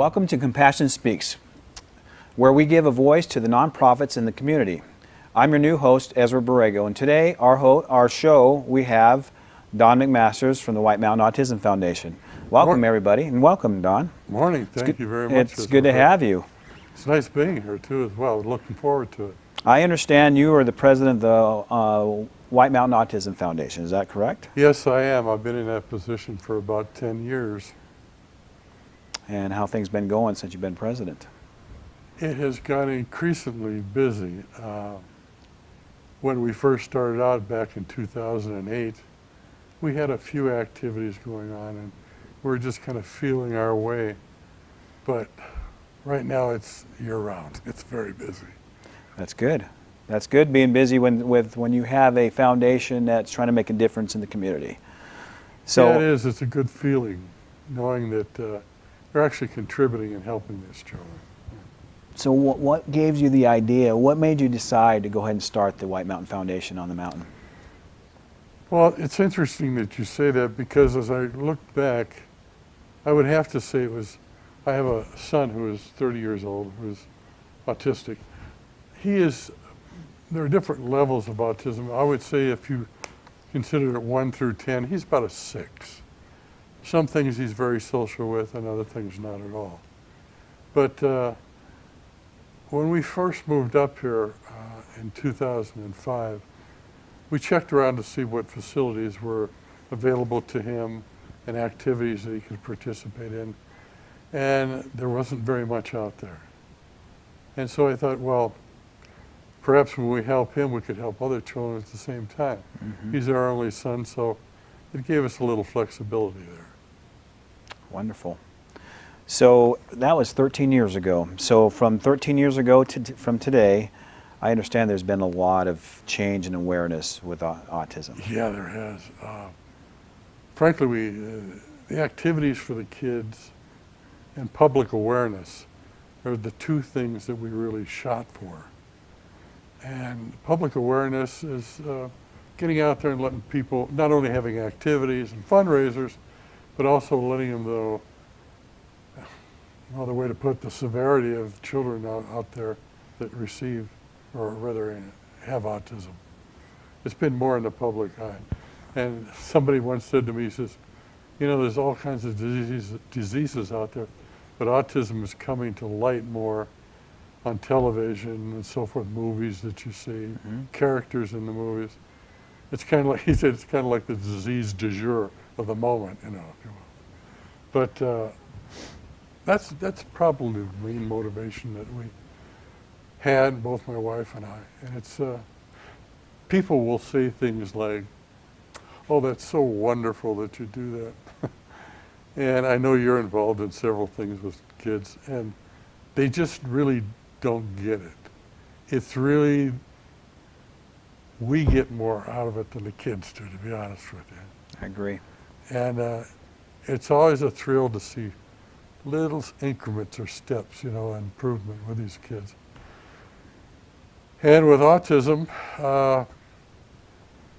Welcome to Compassion Speaks, where we give a voice to the nonprofits in the community. I'm your new host, Ezra Borrego, and today our show we have Don McMasters from the White Mountains Autism Foundation. Welcome everybody, and welcome Don. Morning, thank you very much. It's good to have you. It's nice being here too as well, looking forward to it. I understand you are the president of the White Mountains Autism Foundation, is that correct? Yes, I am. I've been in that position for about 10 years. And how things been going since you've been president? It has got increasingly busy. When we first started out back in 2008, we had a few activities going on and we're just kind of feeling our way. But right now it's year-round. It's very busy. That's good. That's good being busy when you have a foundation that's trying to make a difference in the community. So yeah, it is. It's a good feeling knowing that they're actually contributing and helping these children. So what gave you the idea? What made you decide to go ahead and start the White Mountain Foundation on the mountain? Well, it's interesting that you say that because as I look back, I would have to say I have a son who is 30 years old who is autistic. There are different levels of autism. I would say if you consider it 1 through 10, he's about a 6. Some things he's very social with and other things not at all. But when we first moved up here in 2005, we checked around to see what facilities were available to him and activities that he could participate in. And there wasn't very much out there. And so I thought, well, perhaps when we help him, we could help other children at the same time. Mm-hmm. He's our only son, so it gave us a little flexibility there. Wonderful. So that was 13 years ago. So from 13 years ago from today, I understand there's been a lot of change and awareness with autism. Yeah, there has. Frankly, the activities for the kids and public awareness are the two things that we really shot for. And public awareness is getting out there and letting people, not only having activities and fundraisers, but also letting them know, the way to put the severity of children out there that receive, or rather have autism. It's been more in the public eye. And somebody once said to me, he says, there's all kinds of diseases out there, but autism is coming to light more on television and so forth, movies that you see, mm-hmm. characters in the movies. It's kind of like, he said, it's kind of like the disease du jour of the moment, if you will. But that's probably the main motivation that we had, both my wife and I. And it's, people will say things like, oh, that's so wonderful that you do that. And I know you're involved in several things with kids, and they just really don't get it. It's really, we get more out of it than the kids do, to be honest with you. I agree. And it's always a thrill to see little increments or steps, improvement with these kids. And with autism,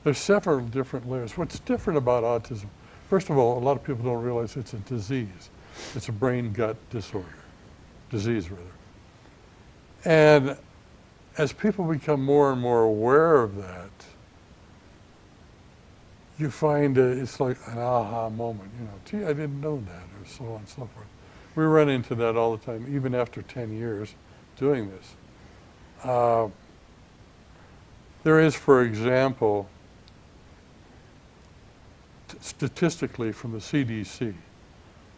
there's several different layers. What's different about autism? First of all, a lot of people don't realize it's a disease. It's a brain-gut disease rather. And as people become more and more aware of that, you find it's like an aha moment, gee, I didn't know that, or so on and so forth. We run into that all the time, even after 10 years doing this. There is, for example, statistically from the CDC,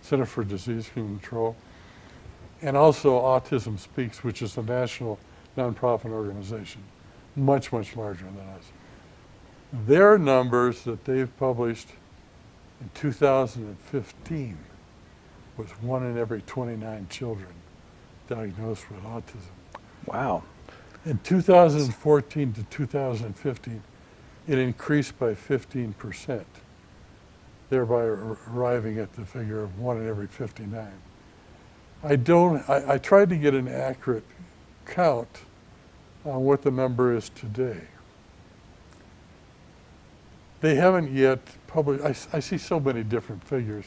Center for Disease Control, and also Autism Speaks, which is a national nonprofit organization, much, much larger than us. Their numbers that they've published in 2015 was 1 in every 29 children diagnosed with autism. Wow. In 2014 to 2015, it increased by 15%, thereby arriving at the figure of 1 in every 59. I tried to get an accurate count on what the number is today. They haven't yet published, I see so many different figures.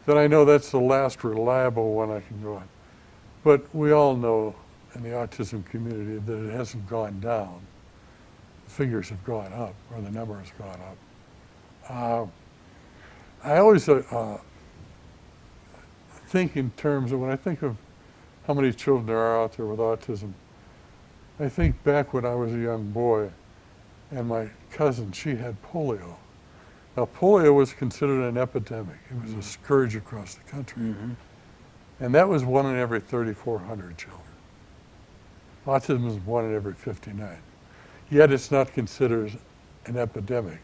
then I know that's the last reliable one I can go on. But we all know in the autism community that it hasn't gone down. The figures have gone up, or the number has gone up. I always think in terms of, when I think of how many children there are out there with autism, I think back when I was a young boy and my cousin, she had polio. Now, polio was considered an epidemic. It was a scourge across the country. And that was 1 in every 3,400 children. Autism is 1 in every 59. Yet it's not considered an epidemic.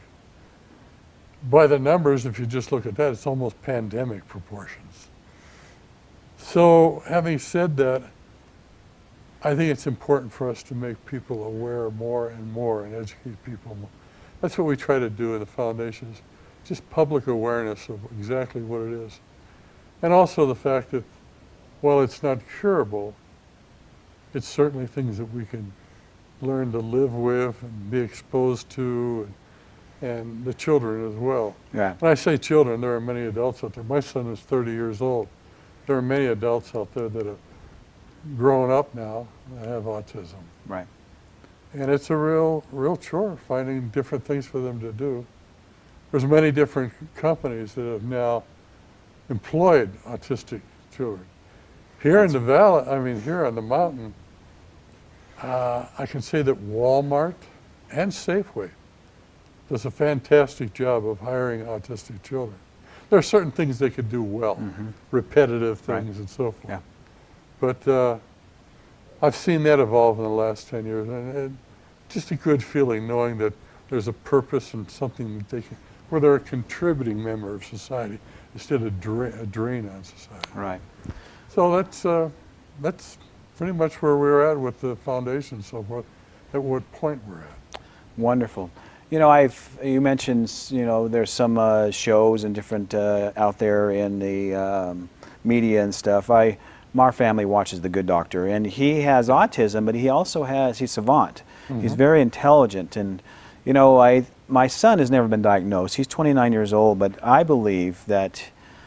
By the numbers, if you just look at that, it's almost pandemic proportions. So, having said that, I think it's important for us to make people aware more and more and educate people more. That's what we try to do in the foundation, is just public awareness of exactly what it is. And also the fact that while it's not curable, it's certainly things that we can learn to live with and be exposed to, and the children as well. Yeah. When I say children, there are many adults out there. My son is 30 years old. There are many adults out there that have grown up now that have autism. Right. And it's a real chore finding different things for them to do. There's many different companies that have now employed autistic children. Here in the valley, I mean here on the mountain, I can say that Walmart and Safeway does a fantastic job of hiring autistic children. There are certain things they could do well, repetitive things and so forth. Yeah. But I've seen that evolve in the last 10 years, and just a good feeling knowing that there's a purpose and something that they can, where they're a contributing member of society instead of a drain on society. Right. So that's pretty much where we're at with the foundation so forth, at what point we're at. Wonderful. You know, you mentioned, you know, there's some shows and different out there in the media and stuff. My family watches The Good Doctor, and he has autism, but he's savant. He's very intelligent, and you know, my son has never been diagnosed. He's 29 years old, but I believe that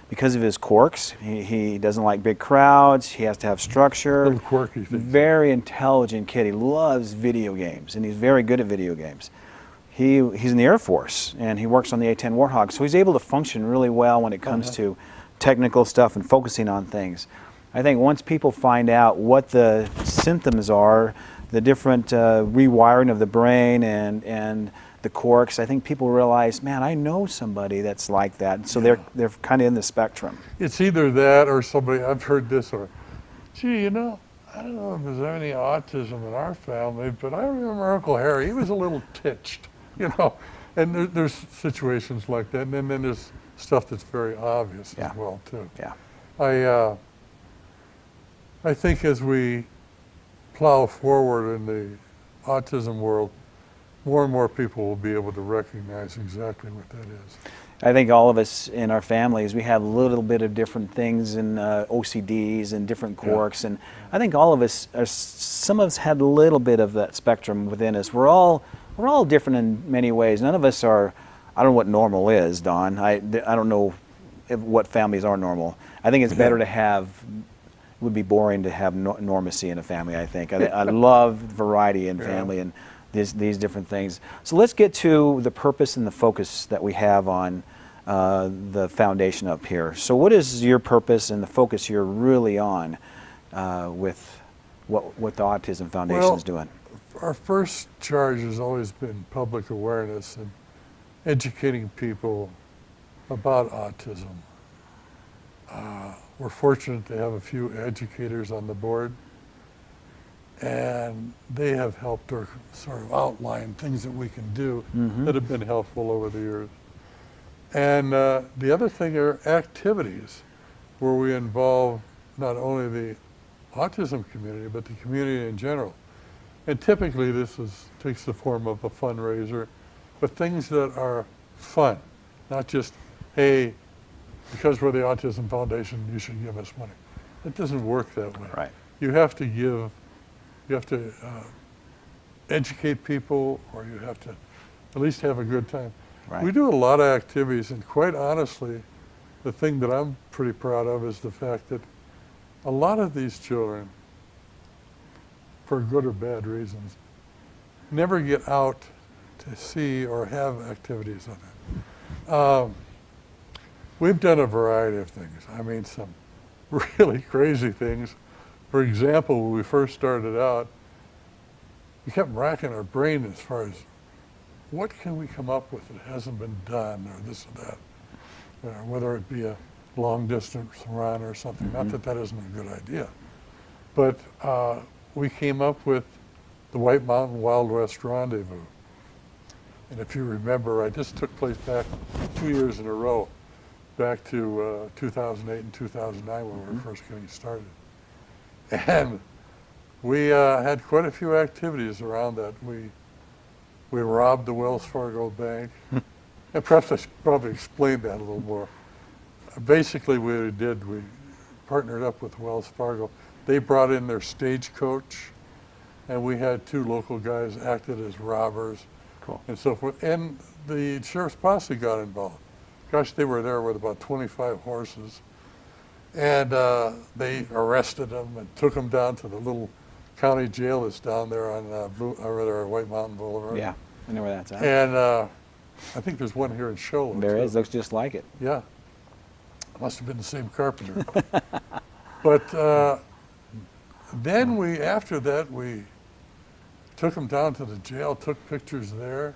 because of his quirks, he doesn't like big crowds, he has to have structure. Little quirky things. Very intelligent kid. He loves video games, and he's very good at video games. He's in the Air Force, and he works on the A-10 Warthog, so he's able to function really well when it comes to technical stuff and focusing on things. I think once people find out what the symptoms are, the different rewiring of the brain and the quirks, I think people realize, man, I know somebody that's like that. So they're kind of in the spectrum. It's either that or somebody, I've heard this, or, gee, you know, I don't know if there's any autism in our family, but I remember Uncle Harry, he was a little titched, you know. And there's situations like that, and then there's stuff that's very obvious as well, too. Yeah. I think as we plow forward in the autism world, more and more people will be able to recognize exactly what that is. I think all of us in our families, we have a little bit of different things and OCDs and different quirks, and I think all of us, some of us had a little bit of that spectrum within us. We're all different in many ways. None of us are, I don't know what normal is, Don. I don't know what families are normal. I think it's better to have, it would be boring to have normacy in a family, I think. I love variety in family and these different things. So let's get to the purpose and the focus that we have on the foundation up here. So what is your purpose and the focus you're really on with what the Autism Foundation is doing? Our first charge has always been public awareness and educating people about autism. We're fortunate to have a few educators on the board, and they have helped or sort of outline things that we can do that have been helpful over the years. And the other thing are activities where we involve not only the autism community, but the community in general. And typically this takes the form of a fundraiser, but things that are fun, not just, hey, because we're the Autism Foundation, you should give us money. It doesn't work that way. Right. You have to give, you have to educate people, or you have to at least have a good time. Right. We do a lot of activities, and quite honestly, the thing that I'm pretty proud of is the fact that a lot of these children, for good or bad reasons, never get out to see or have activities on it. We've done a variety of things. I mean, some really crazy things. For example, when we first started out, we kept racking our brain as far as what can we come up with that hasn't been done, or this or that, whether it be a long distance run or something. Not that that isn't a good idea, but we came up with the White Mountain Wild West Rendezvous. And if you remember, this took place back 2 years in a row, back to 2008 and 2009 when we were first getting started. And we had quite a few activities around that. We robbed the Wells Fargo Bank. And perhaps I should probably explain that a little more. Basically, we partnered up with Wells Fargo. They brought in their stagecoach, and we had 2 local guys acted as robbers. Cool. And so forth. And the sheriff's posse got involved. Gosh, they were there with about 25 horses. And they arrested them and took them down to the little county jail that's down there on White Mountain Boulevard. Yeah, I know where that's at. And I think there's one here in Show. There is, looks just like it. Yeah. Must have been the same carpenter. But then after that, we took them down to the jail, took pictures there,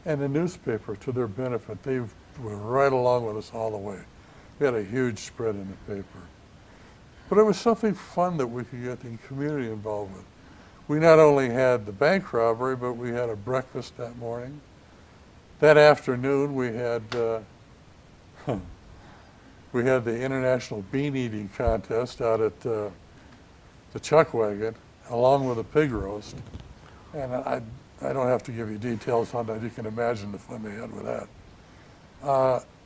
and the newspaper, to their benefit, they were right along with us all the way. We had a huge spread in the paper. But it was something fun that we could get the community involved with. We not only had the bank robbery, but we had a breakfast that morning. That afternoon, we had the International Bean Eating Contest out at the Chuck Wagon, along with a pig roast. And I don't have to give you details on that. You can imagine the fun they had with that.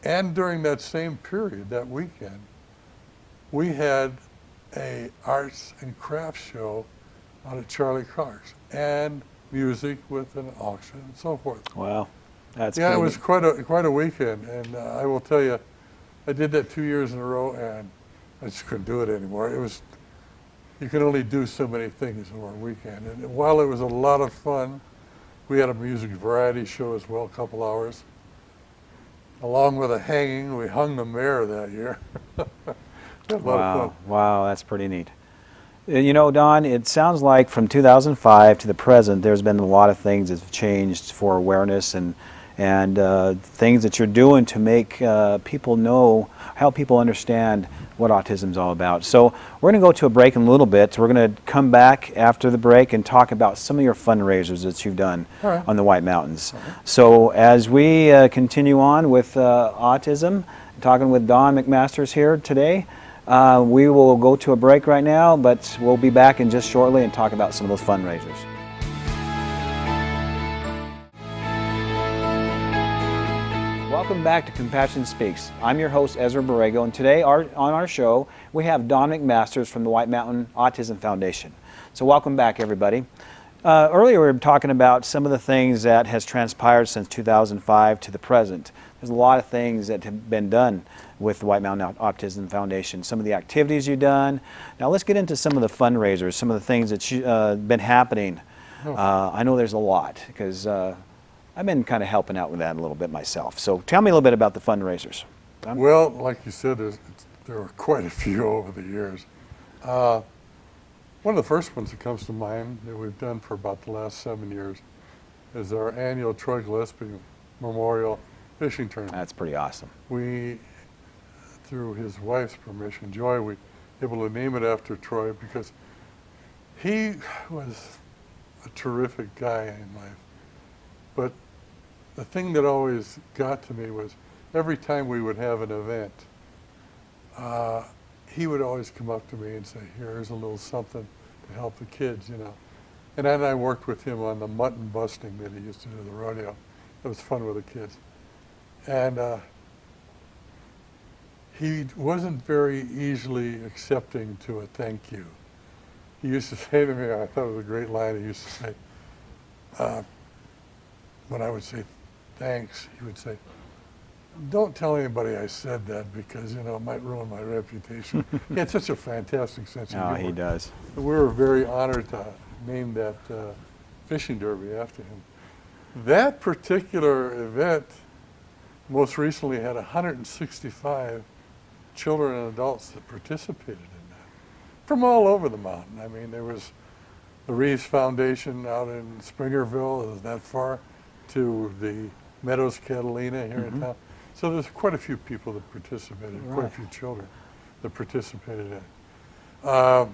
And during that same period, that weekend, we had a arts and crafts show out at Charlie Clark's, and music with an auction and so forth. Wow, that's it was quite a weekend, and I will tell you, I did that 2 years in a row, and I just couldn't do it anymore. You can only do so many things in one weekend, and while it was a lot of fun, we had a music variety show as well, a couple hours. Along with a hanging, we hung the mayor that year. Had a lot of fun. Wow, that's pretty neat. You know, Don, it sounds like from 2005 to the present, there's been a lot of things that have changed for awareness and things that you're doing to make people know, help people understand what autism is all about. So we're going to go to a break in a little bit. We're going to come back after the break and talk about some of your fundraisers that you've done on the White Mountains. So as we continue on with autism, talking with Don McMasters here today, we will go to a break right now, but we'll be back in just shortly and talk about some of those fundraisers. Welcome back to Compassion Speaks. I'm your host, Ezra Borrego, and today on our show, we have Don McMasters from the White Mountain Autism Foundation. So welcome back, everybody. Earlier we were talking about some of the things that has transpired since 2005 to the present. There's a lot of things that have been done with the White Mountain Autism Foundation, some of the activities you've done. Now let's get into some of the fundraisers, some of the things that have been happening. I know there's a lot, because I've been kind of helping out with that a little bit myself. So tell me a little bit about the fundraisers. Well, like you said, there were quite a few over the years. One of the first ones that comes to mind that we've done for about the last 7 years is our annual Troy Gillespie Memorial Fishing Tournament. That's pretty awesome. We, through his wife's permission, Joy, we were able to name it after Troy because he was a terrific guy in life. But the thing that always got to me was every time we would have an event, he would always come up to me and say, here's a little something to help the kids, you know. And then I worked with him on the mutton busting that he used to do at the rodeo. It was fun with the kids. And he wasn't very easily accepting to a thank you. He used to say to me, I thought it was a great line, he used to say, when I would say thanks, he would say, don't tell anybody I said that because, it might ruin my reputation. He had such a fantastic sense of Oh, humor. he does. We were very honored to name that fishing derby after him. That particular event most recently had 165 children and adults that participated in that from all over the mountain. I mean, there was the Reeves Foundation out in Springerville, it was that far, to the Meadows Catalina here in town. So there's quite a few people that participated, quite a few children that participated in it.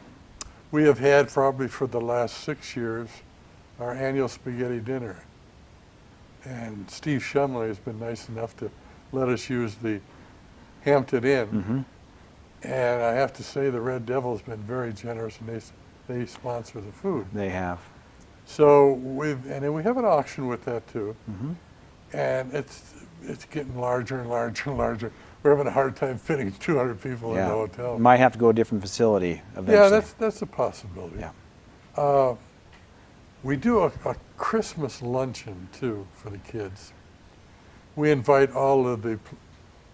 We have had probably for the last 6 years our annual spaghetti dinner. And Steve Shumley has been nice enough to let us use the Hampton Inn. And I have to say the Red Devil's been very generous, and they sponsor the food. They have. So and then we have an auction with that too. And it's getting larger and larger and larger. We're having a hard time fitting 200 people in the hotel. Might have to go to a different facility eventually. Yeah, that's a possibility. Yeah. We do a Christmas luncheon too for the kids. We invite all of the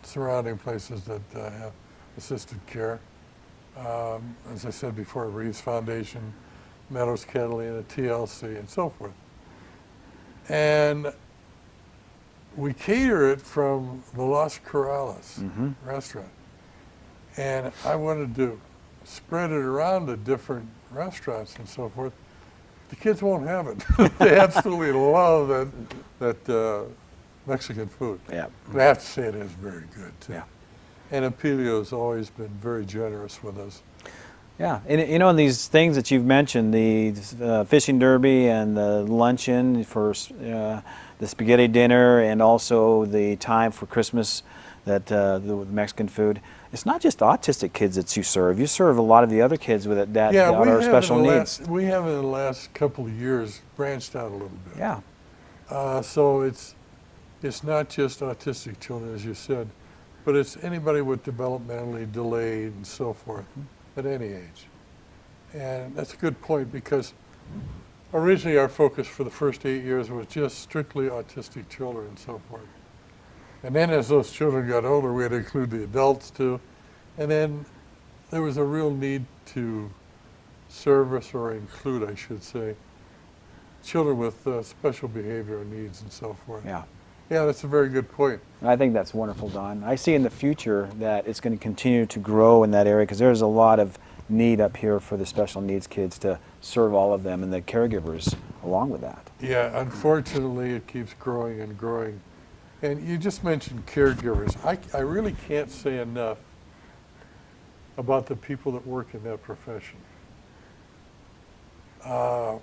surrounding places that have assisted care. As I said before, Reeves Foundation, Meadows Catalina, TLC, and so forth. And we cater it from the Los Corrales restaurant. And I wanted to spread it around to different restaurants and so forth. The kids won't have it. They absolutely love that Mexican food. Yeah. And I have to say it is very good too. Yeah. And Empilio's always been very generous with us. Yeah, and in these things that you've mentioned, the fishing derby and the luncheon for the spaghetti dinner, and also the time for Christmas, that the Mexican food. It's not just autistic kids that you serve. You serve a lot of the other kids with that are special needs. We have in the last couple of years branched out a little bit. Yeah. So it's not just autistic children, as you said, but it's anybody with developmentally delayed and so forth at any age. And that's a good point, because originally our focus for the first 8 years was just strictly autistic children and so forth. And then as those children got older, we had to include the adults too. And then there was a real need to service, or include, I should say, children with special behavioral needs and so forth. Yeah. Yeah, that's a very good point. I think that's wonderful, Don. I see in the future that it's going to continue to grow in that area, because there's a lot of need up here for the special needs kids to serve all of them, and the caregivers along with that. Yeah, unfortunately it keeps growing and growing. And you just mentioned caregivers. I really can't say enough about the people that work in that profession. It's a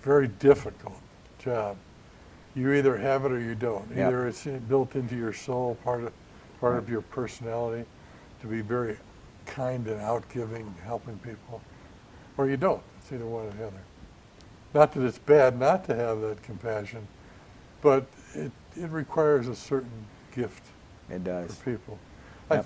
very difficult job. You either have it or you don't. Yep. Either it's built into your soul, part of your personality, to be very kind and outgiving, helping people, or you don't. It's either one or the other. Not that it's bad not to have that compassion, but it requires a certain gift. It does. For people. Yep.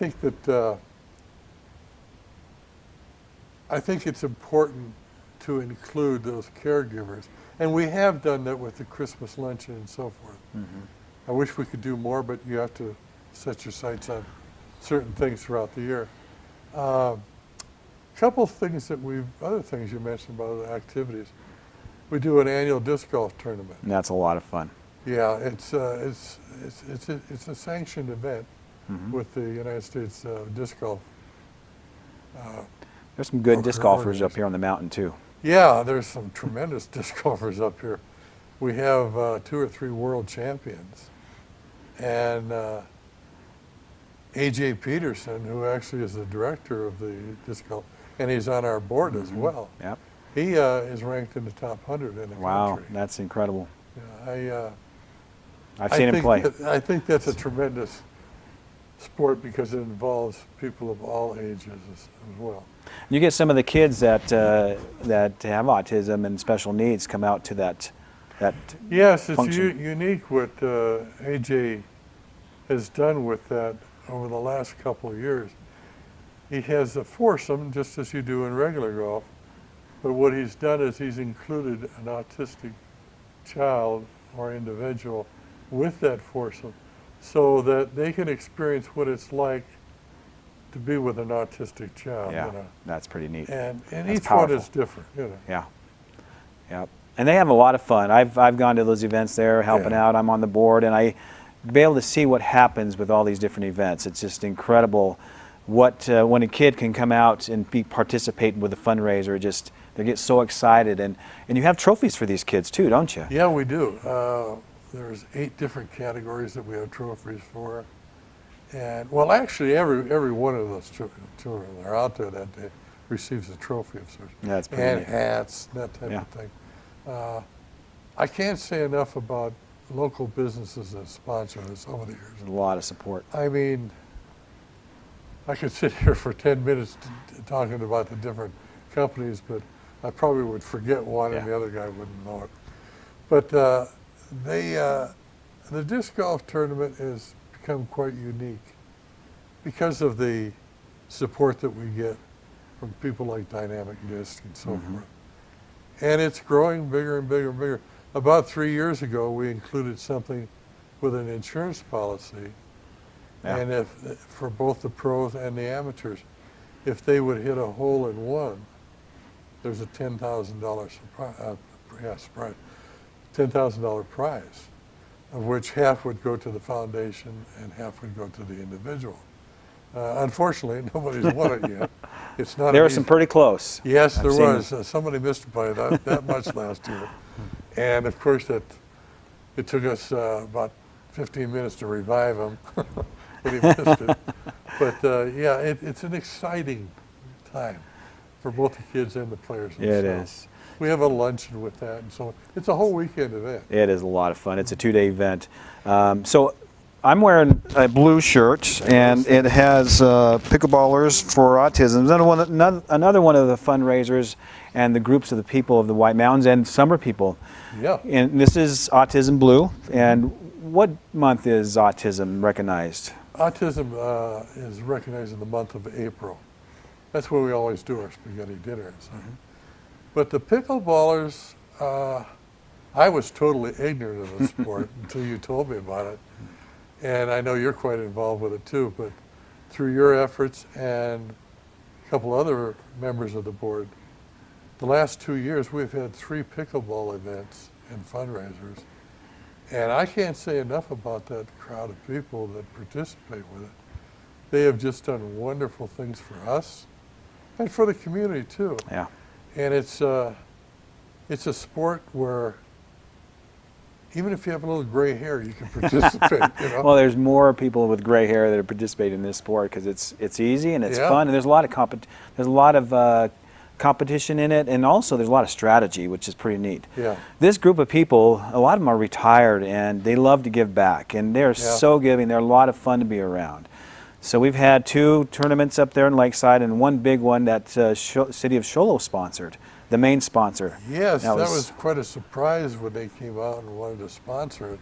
I think it's important to include those caregivers. And we have done that with the Christmas luncheon and so forth. I wish we could do more, but you have to set your sights on certain things throughout the year. Couple of things other things you mentioned about the activities. We do an annual disc golf tournament. And that's a lot of fun. Yeah, it's a sanctioned event with the United States Disc Golf. There's some good disc golfers up here on the mountain too. Yeah, there's some tremendous disc golfers up here. We have 2 or 3 world champions. And A.J. Peterson, who actually is the director of the disc golf, and he's on our board as well. Yep. He is ranked in the top 100 in the Wow, country. that's incredible. Yeah, I've seen him play. I think that's a tremendous sport, because it involves people of all ages as well. You get some of the kids that have autism and special needs come out to that Yes, it's function. unique what AJ has done with that over the last couple of years. He has a foursome, just as you do in regular golf, but what he's done is he's included an autistic child or individual with that foursome, so that they can experience what it's like to be with an autistic child. Yeah, You know? that's pretty neat. And That's each powerful. one is different. You know? Yeah, yeah. And they have a lot of fun. I've gone to those events there, helping Yeah. out. I'm on the board, and I be able to see what happens with all these different events. It's just incredible what when a kid can come out and participate with a fundraiser. Just they get so excited, and you have trophies for these kids too, don't you? Yeah, we do. There's 8 different categories that we have trophies for. And well, actually, every one of those children that are out there that day receives a trophy of sorts. Yeah, that's pretty And neat. hats, that type of thing. I can't say enough about local businesses that sponsor this over the years. There's a lot of support. I mean, I could sit here for 10 minutes talking about the different companies, but I probably would forget one and the other guy wouldn't know it. But the disc golf tournament has become quite unique because of the support that we get from people like Dynamic Disc and so forth. And it's growing bigger and bigger and bigger. About 3 years ago, we included something with an insurance policy, and if for both the pros and the amateurs, if they would hit a hole in one, there's a $10,000 surprise, $10,000 prize, of which half would go to the foundation and half would go to the individual. Unfortunately, nobody's won it yet. It's not. There were some pretty close. Yes, I've there seen was. Somebody missed by that much last year. And of course, it took us about 15 minutes to revive him when he missed it. But yeah, it's an exciting time for both the kids and the players themselves. Yeah, it is. We have a luncheon with that, and so it's a whole weekend event. It is a lot of fun. It's a 2-day event. So I'm wearing a blue shirt, and it has Pickleballers for Autism. Another one of the fundraisers and the groups of the people of the White Mountains and summer people. Yeah. And this is Autism Blue. And what month is autism recognized? Autism is recognized in the month of April. That's where we always do our spaghetti dinner. But the pickleballers, I was totally ignorant of the sport until you told me about it. And I know you're quite involved with it too, but through your efforts and a couple other members of the board, the last 2 years we've had 3 pickleball events and fundraisers. And I can't say enough about that crowd of people that participate with it. They have just done wonderful things for us and for the community too. Yeah. And it's a sport where even if you have a little gray hair, you can participate. You know? Well, there's more people with gray hair that are participating in this sport because it's easy and it's fun, and there's a lot of competition in it, and also there's a lot of strategy, which is pretty neat. Yeah. This group of people, a lot of them are retired, and they love to give back, and they're so giving. They're a lot of fun to be around. So we've had 2 tournaments up there in Lakeside, and one big one that City of Shoalo sponsored, the main sponsor. Yes, that was quite a surprise when they came out and wanted to sponsor it.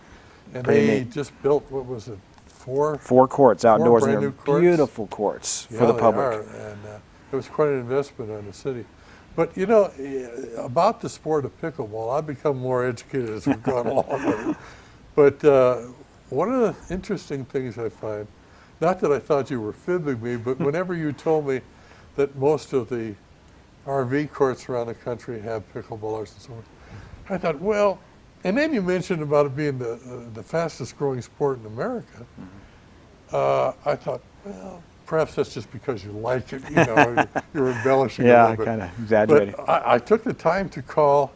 And Pretty they neat. just built, what was it, 4 courts outdoors, and brand they're new courts? beautiful courts for the they public. are, and it was quite an investment on the city. But you know, about the sport of pickleball, I've become more educated as we've gone along with it. But one of the interesting things I find, not that I thought you were fibbing me, but whenever you told me that most of the RV courts around the country have pickleballers and so on, I thought, well, and then you mentioned about it being the fastest growing sport in America. I thought, well, perhaps that's just because you like it, you know, you're embellishing a little bit. kind of exaggerating. But I took the time to call,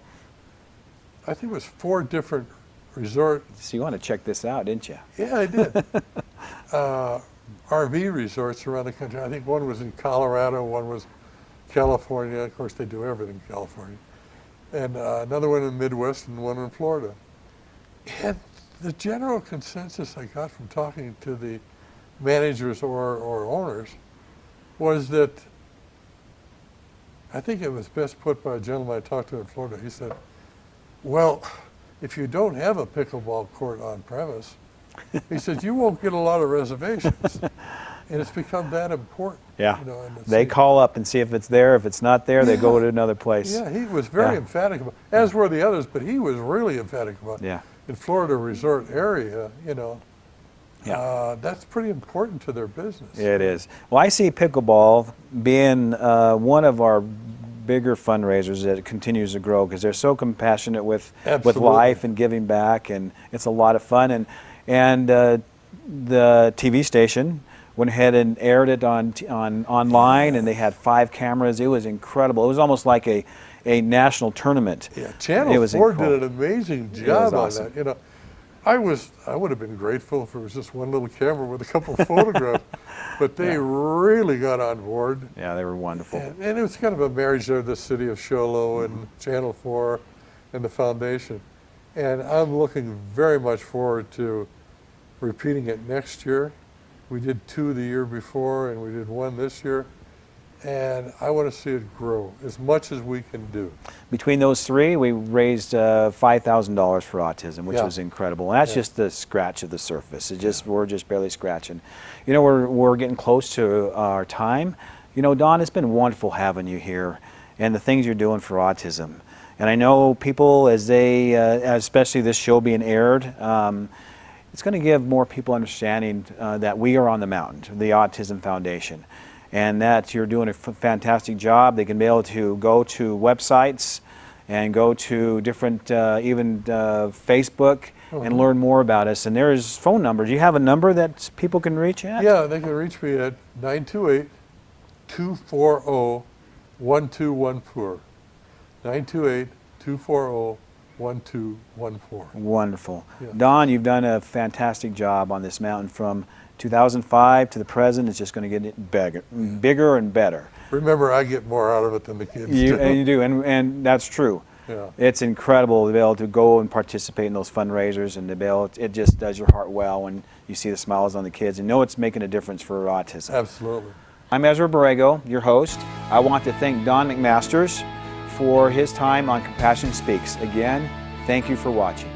I think it was 4 different resorts. So you want to check this out, didn't you? Yeah, I did. RV resorts around the country. I think one was in Colorado, one was California. Of course, they do everything in California. And another one in the Midwest and one in Florida. And the general consensus I got from talking to the managers or owners was that, I think it was best put by a gentleman I talked to in Florida. He said, well, if you don't have a pickleball court on premise, he said, you won't get a lot of reservations. And it's become that important. Yeah. You know, They call up and see if it's there. If it's not there, they go to another place. Yeah, he was very emphatic about it, as were the others, but he was really emphatic about it. Yeah. In Florida resort area, you know, that's pretty important to their business. It is. Well, I see pickleball being one of our bigger fundraisers that continues to grow because they're so compassionate with life and giving back, and it's a lot of fun. And the TV station went ahead and aired it on online, and they had 5 cameras. It was incredible. It was almost like a national tournament. Yeah, Channel 4 did an amazing job on that. You know, I would have been grateful if it was just one little camera with a couple of photographs, but they really got on board. Yeah, they were wonderful. And it was kind of a marriage there, the city of Show Low and Channel 4 and the foundation. And I'm looking very much forward to repeating it next year. We did 2 the year before, and we did 1 this year. And I want to see it grow as much as we can do. Between those 3, we raised $5,000 for autism, which was incredible. And that's just the scratch of the surface. It just we're just barely scratching. You know, we're getting close to our time. You know, Don, it's been wonderful having you here, and the things you're doing for autism. And I know people, as they, especially this show being aired, it's going to give more people understanding that we are on the mountain, the Autism Foundation, and that you're doing a fantastic job. They can be able to go to websites and go to different, even Facebook, and learn more about us. And there's phone numbers. Do you have a number that people can reach at? Yeah, they can reach me at 928-240-1214. 928-240-1214. Wonderful. Yeah. Don, you've done a fantastic job on this mountain from 2005 to the present. It's just going to get bigger and better. Remember, I get more out of it than the kids do. You do, and that's true. Yeah. It's incredible to be able to go and participate in those fundraisers, and to be able to, it just does your heart well when you see the smiles on the kids and know it's making a difference for autism. Absolutely. I'm Ezra Borrego, your host. I want to thank Don McMasters for his time on Compassion Speaks. Again, thank you for watching.